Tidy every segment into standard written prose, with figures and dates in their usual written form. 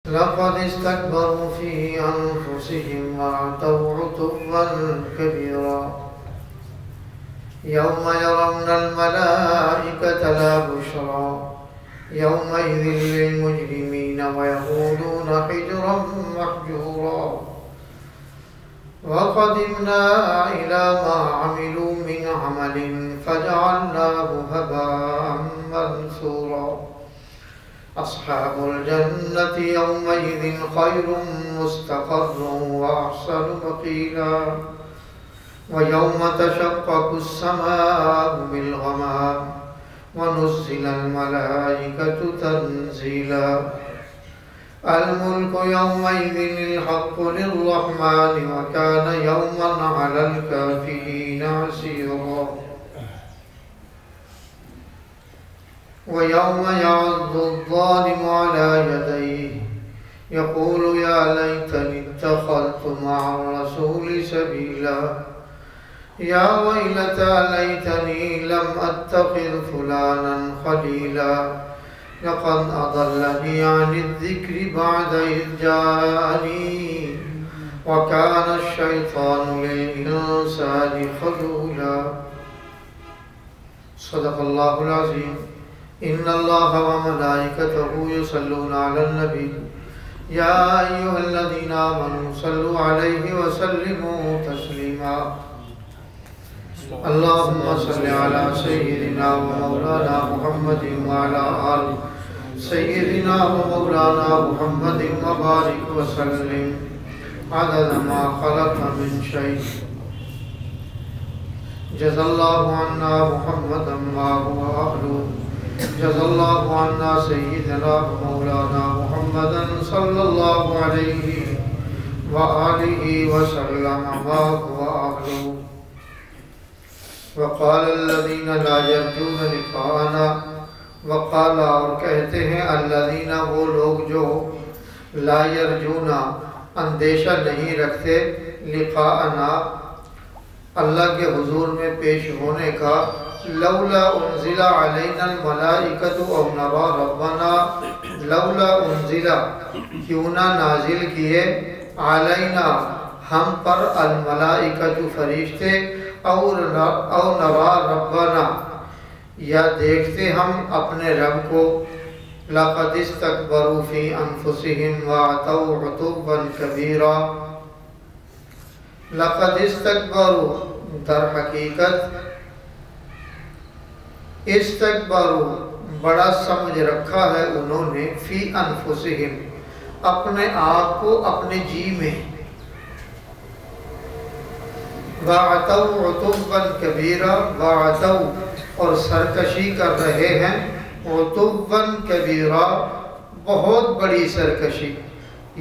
لقد استكبروا في أنفسهم وعتوا عتوا كبيرا يوم يرون الملائكة لا بشرى يومئذ للمجرمين ويقولون حجرا محجورا وقدمنا إلى ما عملوا من عمل فجعلناه هباء منثورا أصحاب الجنة يومئذ خير مستقرا وأحسن مقيلا ويوم تشقق السماء بالغمام ونزل الملائكة تنزيلا الملك يومئذ الحق للرحمن وكان يوما على الكافرين عسيرا ويوم يعض الظالم على يديه يقول يا ليتني اتخذت مع الرسول سبيلا يا ويلتى ليتني لم أتخذ فلانا خليلا لقد أضلني عن الذكر بعد إذ جاءني وكان الشيطان للإنسان خذولا صدق الله العظيم إن الله وملائكته يصلون على النبي يا أيها الذين آمنوا صلوا عليه وسلموا تسليما اللهم صل على سيدنا ومولانا محمد وعلى آل سيدنا ومولانا محمد وبارك وسلم عدد ما خلق من شيء جزا الله عنا محمدا ما هو أهله جزا الله عنا سيدنا ومولانا محمدا صلى الله عليه وآله وسلم ما هو أهله وقال الذين لا يرجون لقاءنا وقال اور کہتے ہیں الذین وہ لوگ جو لا یرجونا اندیشہ نہیں رکھتے لقاءنا اللہ کے حضور میں پیش ہونے کا لولا انزل علینا الملائکۃ او نرى ربنا لولا انزل کیوں نہ نازل کیے علینا ہم پر الملائکۃ فرشتے او نرى ربنا یا دیکھتے ہم اپنے رب کو لقد استکبروا فی انفسهم وعتوا عتوا کبیرا لقد استکبروا در حقیقت استکبروا بڑا سمجھ رکھا ہے انہوں نے فی انفسهم اپنے آپ کو اپنے جی میں وَعَتَوْا عُتُوًّا كَبِيرًا وَعَتَوْا اور سرکشی کر رہے ہیں عُتُوًّا كَبِيرًا بہت بڑی سرکشی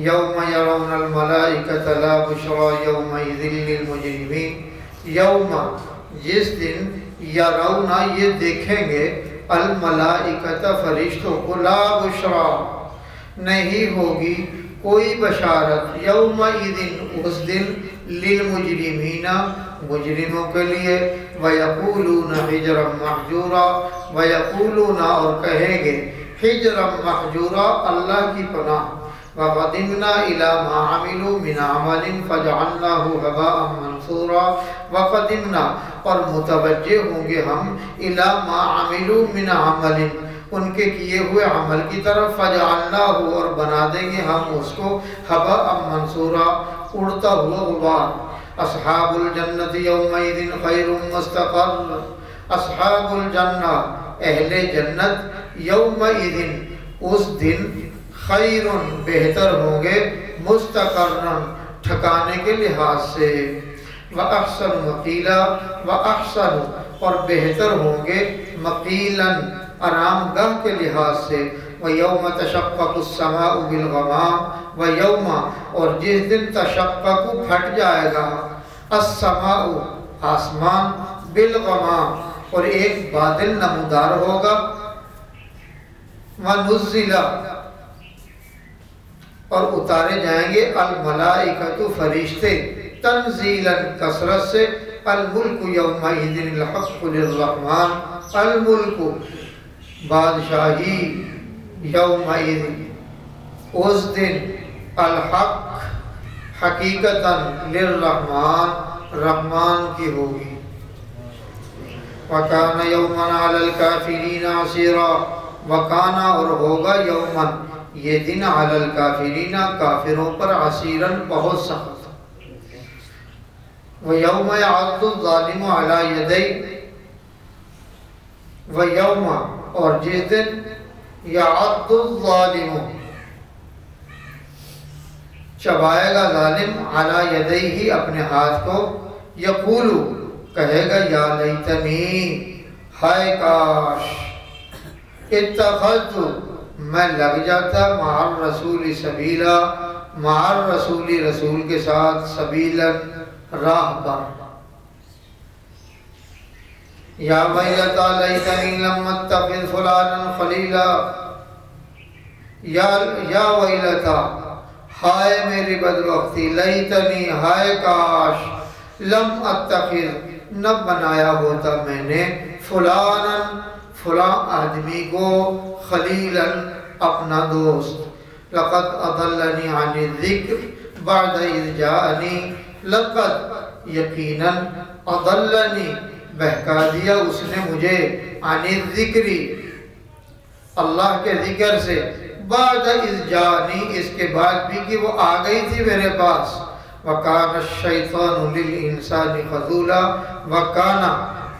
يَوْمَ يَرَوْنَ الْمَلَائِكَةَ لَا بُشْرَى يَوْمَئِذٍ لِلْمُجْرِمِينَ یوم جس دن یرون یہ دیکھیں گے الملائکۃ فرشتوں کو لا بشرى نہیں ہوگی کوئی بشارت یومئذ اس دن للمجرمین مجرموں کے لیے وَيَقُولُونَ حِجْرًا مَحْجُورًا وَيَقُولُونَ اور کہیں گے حِجْرًا مَحْجُورًا اللہ کی پناہ وَقَدِمْنَا إِلَى مَا عَمِلُوا مِنْ عَمَلٍ فَجَعَلْنَاهُ هَبَاءً مَنْثُورًا وَقَدِمْنَا اور متوجہ ہوں گے ہم إِلَى مَا عَمِلُوا مِنْ عَمَلٍ ان کے کیے ہوئے عمل کی طرف فَجَعَلْنَاهُ اور بنا دیں گے ہم اس کو هَبَاءً مَنْثُورًا اڑتا ہوا غبار اصحاب الجنت یومئذ خیر مستقر اصحاب الجنہ اہل جنت یومئذ اس دن خیر بہتر ہوں گے مستقرن ٹھکانے کے لحاظ سے وَأَحْسَنُ مَقِيلًا وَأَحْسَنُ اور بہتر ہوں گے مقیلاً آرام گاہ کے لحاظ سے وَيَوْمَ تَشَقَّقُ السَّمَاءُ بِالْغَمَامِ وَيَوْمَ اور جس دن تشقق پھٹ جائے گا السماء آسمان بالغمام اور ایک بادل نمودار ہوگا وَنُزِّلَ اور اتارے جائیں گے الملائکۃ فرشتے تنزیلاً کثرت سے الملک یومئذ الحق للرحمن الملک بادشاہی یومئذ اس دن الحق حقیقتاً للرحمن رحمان کی ہوگی۔ وَكَانَ يَوْمًا عَلَى الْكَافِرِينَ عَسِيرًا، وَكَانَ اور ہوگا یوماً یہ دن عَلَى الْكَافِرِينَ کافروں پر عَسِيرًا بہت سخت۔ وَيَوْمَ يَعَضُّ الظَّالِمُ عَلَى يَدَيْهِ، وَيَوْمَ اور جس دن يَعَضُّ الظَّالِمُ چبائے گا ظالم عَلَى يَدَيْهِ اپنے ہاتھ کو، یقول کہے گا یا لیتنی ہائے کاش اتخذت میں لگ جاتا مع الرسول سبیلا مع الرسول رسول کے ساتھ سبیلا راہ پر۔ یا ویلتا لیتنی لم اتخذ فلانا خلیلا، یا ویلتا ہائے میری بدبختی، لیتنی ہائے کاش لم اتخذ نہ بنایا ہوتا میں نے فلانا فلاں آدمی کو خلیلا اپنا دوست۔ لقد اضلنی عن الذکر بعد اذ جاءنی، لقد یقیناً اضلنی بہکا دیا اس نے مجھے عن الذکر اللہ کے ذکر سے، بعد اذ جاءنی اس کے بعد بھی کہ وہ آ گئی تھی میرے پاس۔ وَكَانَ الشَّيْطَانُ لِلْإِنسَانِ خَذُولًا، وَكَانَ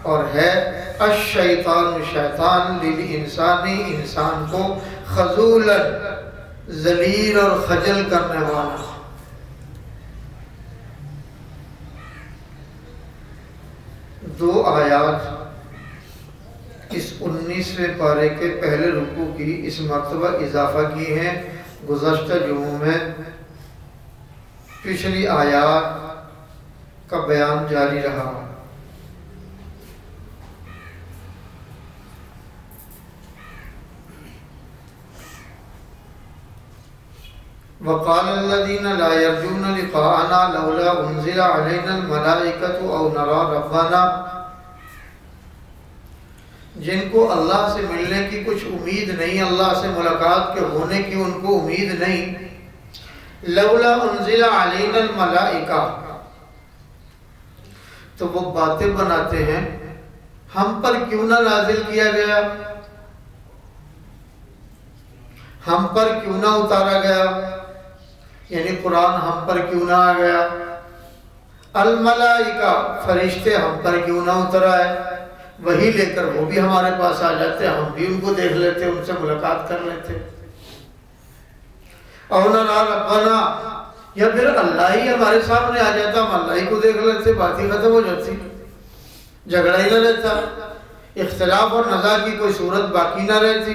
اور ہے الشیطان شیطان لِلْإِنسَانِ انسان کو خَذُولًا ذلیل اور خجل کرنے والا۔ دو آیات اس 19ویں پارے کے پہلے رکوع کی اس مرتبہ اضافہ کی ہیں گزشتہ جمعوں میں۔ پچھلی آیات کا بیان جاری رہا۔ وَقَالَ الَّذِينَ لَا يَرْجُونَ لِقَاءَنَا لَوْلَا أُنزِلَ عَلَيْنَا الْمَلَائِكَةُ أَوْ نَرَى رَبَّنَا، جن کو اللہ سے ملنے کی کچھ امید نہیں، اللہ سے ملاقات کے ہونے کی ان کو امید نہیں، لولا انزل علینا الملائکہ، تو وہ باتیں بناتے ہیں ہم پر کیوں نہ نازل کیا گیا، ہم پر کیوں نہ اتارا گیا، یعنی قرآن ہم پر کیوں نہ آ گیا۔ الملائکہ فرشتے ہم پر کیوں نہ اتر آئے، وہی لے کر وہ بھی ہمارے پاس آ جاتے، ہم بھی ان کو دیکھ لیتے، ان سے ملاقات کر لیتے۔ اور نہ ربنا، یا پھر اللہ ہی ہمارے سامنے آ جاتا، ہم اللہ ہی کو دیکھ لیتے، بات ہی ختم ہو جاتی، جھگڑا ہی نہ رہتا، اختلاف اور نزاع کی کوئی صورت باقی نہ رہتی۔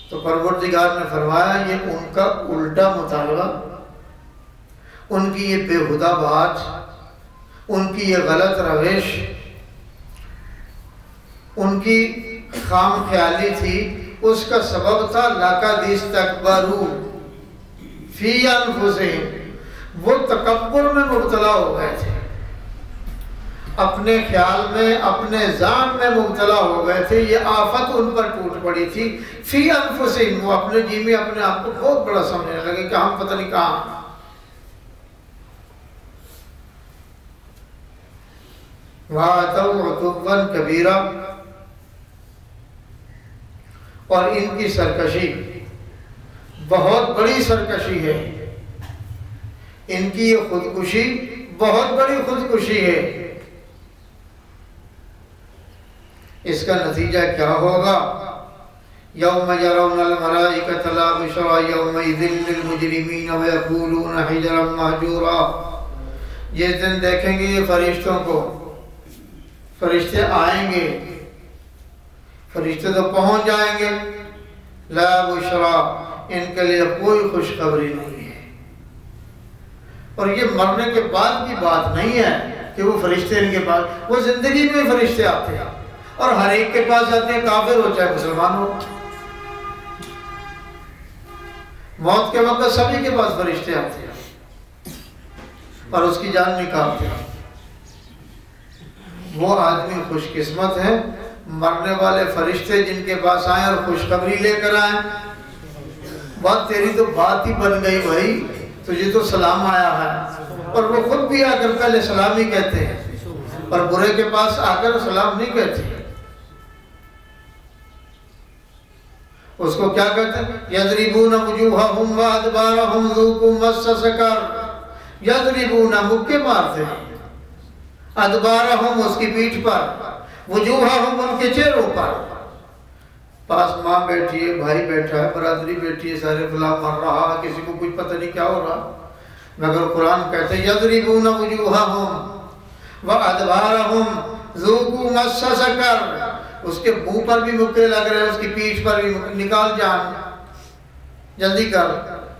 تو پروردگار نے فرمایا یہ ان کا الٹا مطالبہ، ان کی یہ بےہودہ بات، ان کی یہ غلط روش، ان کی خام خیالی تھی، اس کا سبب تھا لَقَدِ اسْتَكْبَرُوا فِي أَنفُسِهِمْ، وہ تکبر میں مبتلا ہو گئے تھے، اپنے خیال میں اپنے ذہن میں مبتلا ہو گئے تھے، یہ آفت ان پر ٹوٹ پڑی تھی۔ فی انفسہم، وہ اپنے جی میں اپنے آپ کو بہت بڑا سمجھنے لگے کہ ہم پتہ نہیں کہاں۔ وَآتَوْا عُتُوًّا كَبِيرًا، اور ان کی سرکشی بہت بڑی سرکشی ہے، ان کی یہ خودکشی بہت بڑی خودکشی ہے۔ اس کا نتیجہ کیا ہوگا؟ یوم یرون الملائکۃ لا بشری یومئذ للمجرمین ویقولون حجرا مہجورا، جس دن دیکھیں گے یہ فرشتوں کو، فرشتے آئیں گے، فرشتے تو پہنچ جائیں گے، لا بشرا، ان کے لیے کوئی خوشخبری نہیں ہے۔ اور یہ مرنے کے بعد کی بات نہیں ہے کہ وہ فرشتے ان کے پاس، وہ زندگی میں فرشتے آتے ہیں اور ہر ایک کے پاس آتے ہیں، کافر ہو چاہے مسلمان ہو، موت کے وقت سبھی کے پاس فرشتے آتے ہیں اور اس کی جان نکالتے ہیں۔ وہ آدمی خوش قسمت ہے، مرنے والے فرشتے جن کے پاس آئیں اور خوشخبری لے کر آئیں۔ بات تیری تو بات ہی بن گئی بھائی، تجھے تو سلام آیا ہے، اور وہ خود بھی آ کر پہلے سلام ہی کہتے ہیں اور برے کے پاس آ کر سلام نہیں کہتے۔ اس کو کیا کہتے ہیں؟ یضربون وجوہہم وادبارہم ذوقوا مس سقر، یضربون مکے مارتے ہیں، ادبارہم اس کی پیٹھ پر، وجوہہم ان کے چہروں پر۔ پاس ماں بیٹھی ہے، بھائی بیٹھا ہے، برادری بیٹھی ہے، سارے فلاں مر رہا، کسی کو کچھ پتہ نہیں کیا ہو رہا، مگر قرآن کہتے ہیں یضربون وجوہہم وادبارہم ذوقوا مس سقر۔ اس کے منہ پر بھی مکے لگ رہے ہیں، اس کی پیٹھ پر بھی، نکال جان، جلدی کر۔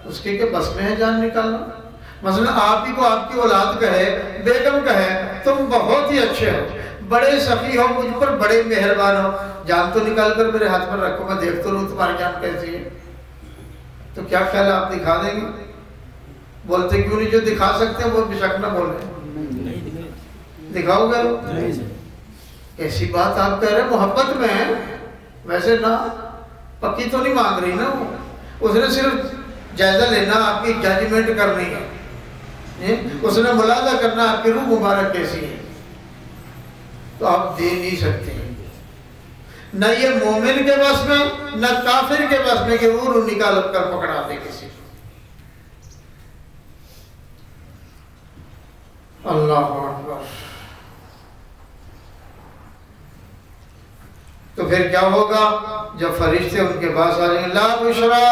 اس کے بس میں ہے جان نکالنا؟ مثلا آپ ہی کو آپ کی اولاد کہے، بیگم کہے تم بہت ہی اچھے ہو، بڑے سخی ہو، مجھ پر بڑے مہربان ہو، جان تو نکال کر میرے ہاتھ پر رکھو، میں دیکھ تو لوں تمہاری جان کیسی ہے۔ تو کیا خیال ہے آپ دکھا دیں گے؟ بولتے کیوں نہیں؟ جو دکھا سکتے ہیں وہ بے شک نہ بولیں، دکھاؤ گے؟ ایسی بات آپ کہہ رہے ہیں محبت میں ہے، ویسے نہ پکی تو نہیں مانگ رہی نا وہ، اس نے صرف جائزہ لینا، آپ کی ججمنٹ کرنی ہے، اس نے ملاحظہ کرنا آپ کی روح مبارک کیسی ہے، تو آپ دے نہیں سکتے۔ نہ یہ مومن کے بس میں، نہ کافر کے بس میں کہ وہ روح نکال کر پکڑا دے کسی کو۔ اللہ اکبر۔ تو پھر کیا ہوگا؟ جب فرشتے ان کے پاس آ جائیں گے، لا بشرا،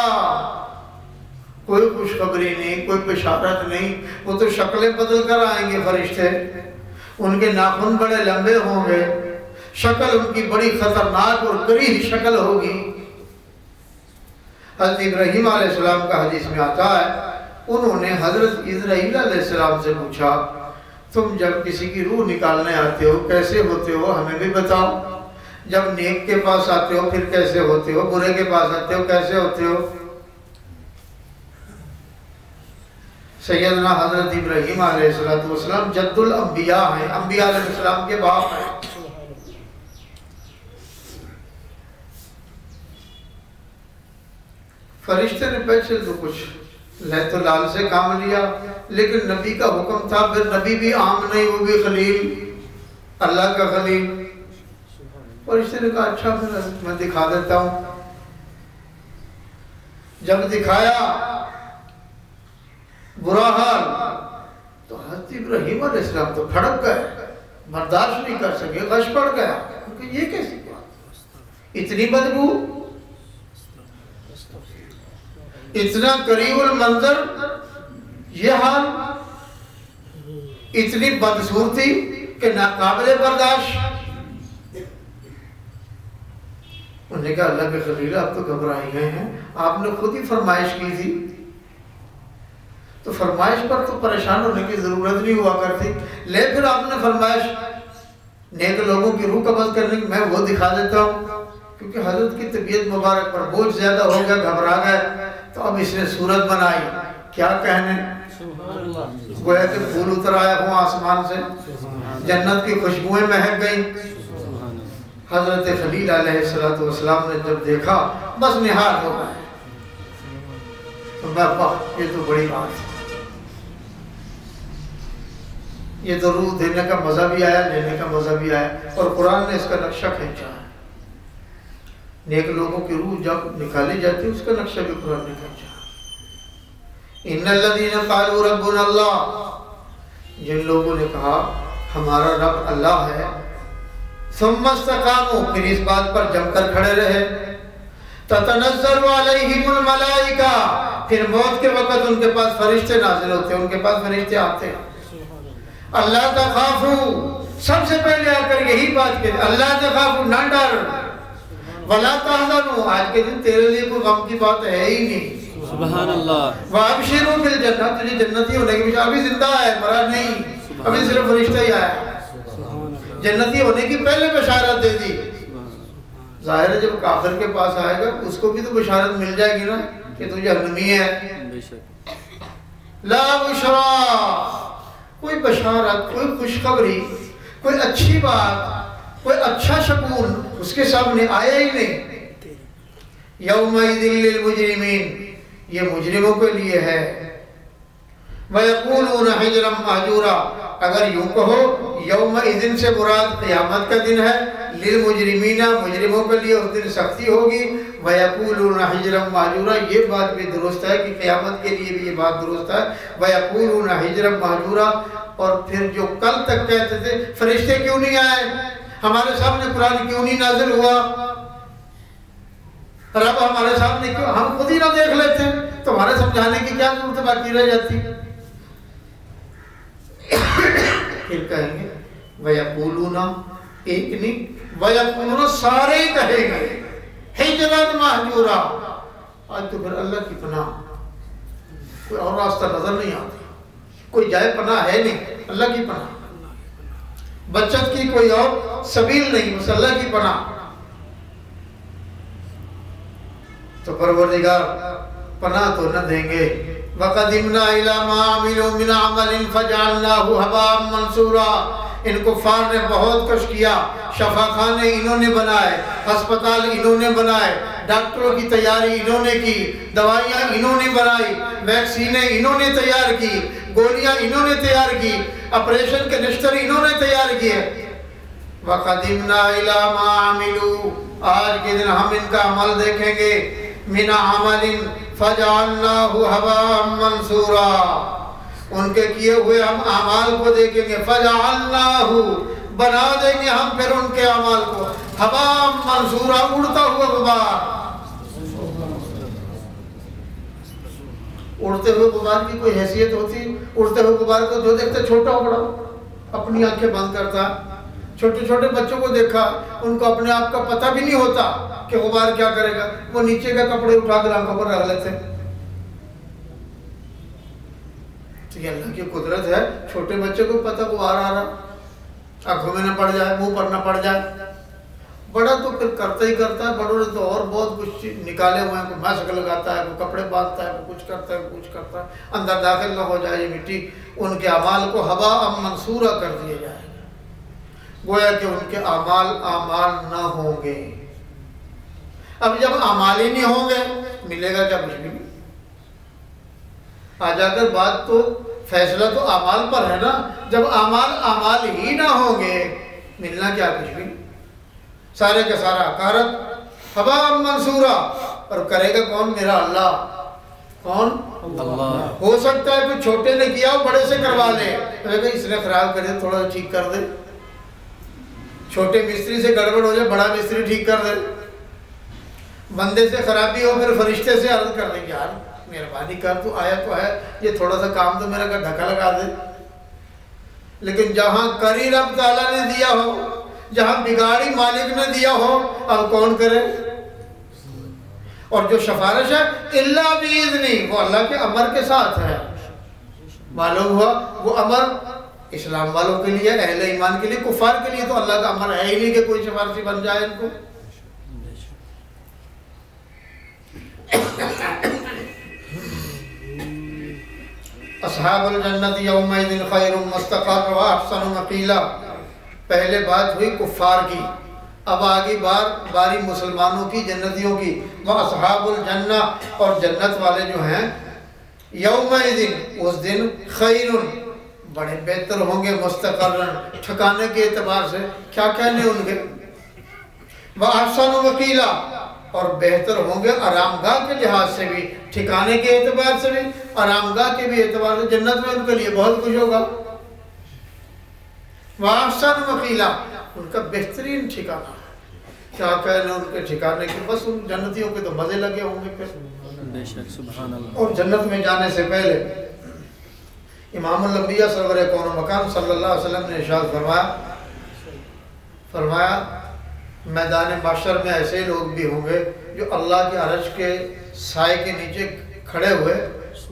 کوئی خوشخبری نہیں، کوئی بشارت نہیں، وہ تو شکلیں بدل کر آئیں گے فرشتے، ان کے ناخن بڑے لمبے ہوں گے، شکل ان کی بڑی خطرناک اور کریہ شکل ہوگی۔ حضرت ابراہیم علیہ السلام کا حدیث میں آتا ہے، انہوں نے حضرت اسرائیل علیہ السلام سے پوچھا تم جب کسی کی روح نکالنے آتے ہو کیسے ہوتے ہو ہمیں بھی بتاؤ، جب نیک کے پاس آتے ہو پھر کیسے ہوتے ہو، برے کے پاس آتے ہو کیسے ہوتے ہو؟ سیدنا حضرت ابراہیم علیہ السلام جد الانبیاء ہیں، انبیاء علیہ السلام کے باپ ہیں۔ فرشتے نے پیچھے تو کچھ لے تو لال سے کام لیا، لیکن نبی کا حکم تھا، پھر نبی بھی عام نہیں، وہ بھی خلیل، اللہ کا خلیل۔ فرشتے نے کہا اچھا میں دکھا دیتا ہوں۔ جب دکھایا برا حال تو حضرت ابراہیم علیہ السلام تو پھڑک گئے، برداشت نہیں کر سکے، غش پڑ گیا، کیونکہ یہ کیسی بات، اتنی بدبو، اتنا قریب المنظر، یہ حال، اتنی بدصورتی کہ ناقابل برداشت۔ انہوں نے کہا اللہ کے خلیل آپ تو گھبرائے گئے ہیں، آپ نے خود ہی فرمائش کی تھی، تو فرمائش پر تو پریشان ہونے کی ضرورت نہیں ہوا کرتی، لے پھر آپ نے فرمائش نیک لوگوں کی روح قبض کرنے کی، میں وہ دکھا دیتا ہوں، کیونکہ حضرت کی طبیعت مبارک پر بوجھ زیادہ ہو گیا، گھبرا گئے، تو اب اس نے صورت بنائی، کیا کہنے، گویا کہ پھول اتر آیا ہوں آسمان سے، جنت کی خوشبوئیں مہک گئیں۔ حضرت خلیل علیہ السلام نے جب دیکھا بس نہار ہو گئے، یہ تو بڑی بات ہے، یہ تو روح دینے کا مزہ بھی آیا، لینے کا مزہ بھی آیا، اور قرآن نے اس کا نقشہ کھینچا ہے۔ نیک لوگوں کی روح جب نکالی جاتی ہے اس کا نقشہ بھی قرآن نے کھینچا۔ ان الذین قالوا ربنا اللہ، جن لوگوں نے کہا ہمارا رب اللہ ہے، ثم استقاموا، پھر اس بات پر جم کر کھڑے رہے، تتنزل علیہم الملائکہ، پھر موت کے وقت ان کے پاس فرشتے نازل ہوتے ہیں، ان کے پاس فرشتے آتے ہیں، اللہ تخافوا، سب سے پہلے آ کر یہی بات کہتے، اللہ تخافوا، نہ ڈر، ولا تحزنوا، آج کے دن تیرے لیے کوئی غم کی بات ہے ہی نہیں، سبحان اللہ، وابشروا بالجنہ، تجھے جنتی ہونے کی بشارت، ابھی زندہ ہے مرا نہیں، ابھی صرف فرشتہ ہی آیا، جنتی ہونے کی پہلے بشارت دے دی۔ ظاہر ہے جب کافر کے پاس آئے گا اس کو بھی تو بشارت مل جائے گی نا کہ تو جہنمی ہے۔ لا بشرا، کوئی بشارت، کوئی خوشخبری، کوئی اچھی بات، کوئی اچھا شگون اس کے سامنے آیا ہی نہیں۔ یومئذ للمجرمین، یہ مجرموں کے لیے ہے۔ وَيَقُولُونَ حِجْرًا مَحْجُورًا، اگر یوں کہو یومئذ سے مراد قیامت کا دن ہے، للمجرمین مجرموں کے لیے اس دن سختی ہوگی۔ وَيَقُولُونَ حِجْرًا مَحْجُورًا، یہ بات بھی درست ہے کہ قیامت کے لیے بھی یہ بات درست ہے۔ وَيَقُولُونَ حِجْرًا مَحْجُورًا، اور پھر جو کل تک کہتے تھے فرشتے کیوں نہیں آئے، ہمارے سامنے قرآن کیوں نہیں نازل ہوا، رب ہمارے سامنے کیوں، ہم خود ہی نہ دیکھ لیتے، تمہارے سمجھانے کی کیا ضرورت باقی رہ جاتی۔ پھر کہیں گے وَيَقُولُونَ، ایک نہیں وَيَقُولُونَ، سارے ہی کہیں گے حِجْرًا مَحْجُورًا۔ آج تو پھر اللہ کی پناہ، کوئی اور راستہ نظر نہیں آتا، کوئی جائے پناہ ہے نہیں، اللہ کی پناہ، بچت کی کوئی اور سبیل نہیں، بس اللہ کی پناہ۔ تو پروردگار پناہ تو نہ دیں گے۔ وَقَدِمْنَا إِلَى مَا عَمِلُوا مِنْ عَمَلٍ فَجَعَلْنَاهُ هَبَاءً مَنْثُورًا، ان کفار نے بہت کچھ کیا، شفا خانے انہوں نے بنائے، ہسپتال انہوں نے بنائے، ڈاکٹروں کی تیاری انہوں نے کی، دوائیاں انہوں نے بنائی، ویکسینیں انہوں نے تیار کی، گولیاں انہوں نے تیار کی، آپریشن کے نشتر انہوں نے تیار کیے۔ وَقَدِمْنَا إِلَى مَا عَمِلُوا، آج کے دن ہم ان کا عمل دیکھیں گے، مِنْ عَمَلٍ فَجَعَلْنَاهُ هَبَاءً مَنْثُورًا، ان کے کیے ہوئے ہم اعمال کو دیکھیں گے، فَجَعَلْنَاهُ، بنا دیں گے ہم پھر ان کے اعمال کو، هَبَاءً مَنْثُورًا، اڑتا ہوا غبار۔ اڑتے ہوئے غبار کی کوئی حیثیت ہوتی، اڑتے ہوئے غبار کو جو دیکھتے چھوٹا ہو بڑا اپنی آنکھیں بند کرتا۔ چھوٹے چھوٹے بچوں کو دیکھا، ان کو اپنے آپ کا پتہ بھی نہیں ہوتا کہ غبار کیا کرے گا، وہ نیچے کا کپڑے اٹھا کر آنکھوں پر رکھ لیتے۔ تو یہ اللہ کی قدرت ہے، چھوٹے بچے کو پتہ غبار آ رہا، آنکھوں میں نہ پڑ جائے، منہ پر نہ پڑ جائے۔ بڑا تو پھر کرتا ہی کرتا ہے، بڑوں نے تو اور بہت کچھ نکالے ہوئے ہیں، کوئی ماسک لگاتا ہے، کوئی کپڑے باندھتا ہے، کوئی کچھ کرتا ہے، کچھ کرتا ہے، اندر داخل نہ ہو جائے یہ مٹی، ان کے اعمال کو ہباء منصورا کر دیا جائے گا، گویا کہ ان کے اعمال نہ ہوں گے۔ اب جب اعمال ہی نہیں ہوں گے ملے گا کیا؟ کچھ بھی نہیں۔ آ جا کر بات تو فیصلہ تو اعمال پر ہے نا، جب اعمال ہی نہ ہوں گے ملنا کیا؟ کچھ بھی نہیں۔ سارے کا سارا کارت ہباء منصورا، اور کرے گا کون؟ میرا اللہ۔ کون؟ اللہ۔ ہو سکتا ہے کہ چھوٹے نے کیا ہو بڑے سے کروا لے، اس نے خراب کر دے تھوڑا ٹھیک کر دے، چھوٹے مستری سے گڑبڑ ہو جائے بڑا مستری ٹھیک کر دے، بندے سے خرابی ہو پھر فرشتے سے عرض کر دیں یار مہربانی کر، تو آیا تو ہے، یہ تھوڑا سا کام تو میرا کا ڈھکا لگا دے۔ لیکن جہاں کری رب تعالیٰ نے دیا ہو، جہاں بگاڑی مالک نے دیا ہو، اب کون کرے؟ اور جو سفارش ہے الا باذنی، وہ اللہ کے امر کے ساتھ ہے۔ معلوم ہوا وہ امر اسلام والوں کے لیے، اہل ایمان کے لیے، کفار کے لیے تو اللہ کا امر ہے ہی نہیں کہ کوئی سفارشی بن جائے ان کو۔ اصحاب الجنت یومئذ خیر مستقر واحسن مقیلا، پہلے بات ہوئی کفار کی، اب آگے باری مسلمانوں کی، جنتیوں کی۔ واصحاب الجنہ، اور جنت والے جو ہیں، یومئذ اس دن خیر، بڑے بہتر ہوں گے، مستقرن، ٹھکانے کے اعتبار سے کیا کہنے ان کے، واحسن مقیلا، اور بہتر ہوں گے آرام گاہ کے لحاظ سے بھی، ٹھکانے کے اعتبار سے بھی، آرام گاہ کے بھی اعتبار سے، جنت میں ان کے لیے بہت کچھ ہوگا۔ واحسن مقیلا، ان کا بہترین ٹھکانہ، کیا کہنے ان کے ٹھکانے کی، بس ان جنتیوں کے تو مزے لگے ہوں گے پھر۔ بے شک سبحان اللہ۔ اور جنت میں جانے سے پہلے امام الانبیاء سرور کون و مکان صلی اللہ علیہ وسلم نے ارشاد فرمایا میدان محشر میں ایسے لوگ بھی ہوں گے جو اللہ کے عرش کے سائے کے نیچے کھڑے ہوئے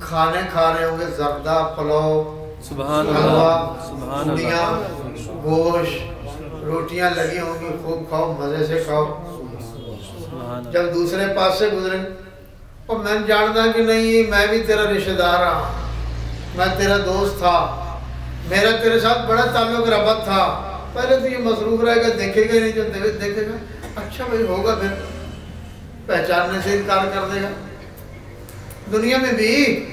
کھانے کھا رہے ہوں گے، زردہ، پلاؤ، حلوہ، پوڑیاں، گوشت، روٹیاں لگی ہوں گی، خوب کھاؤ، مزے سے کھاؤ۔ جب دوسرے پاس سے گزرے، اور میں جانتا کہ نہیں میں بھی تیرا رشتہ دار ہوں، میں تیرا دوست تھا، میرا تیرے ساتھ بڑا تعلق ربط تھا، پہلے تو یہ مصروف رہے گا، دیکھے گا نہیں، جو دیکھے گا اچھا بھائی ہوگا، پھر پہچاننے سے انکار کر دے گا۔ دنیا میں بھی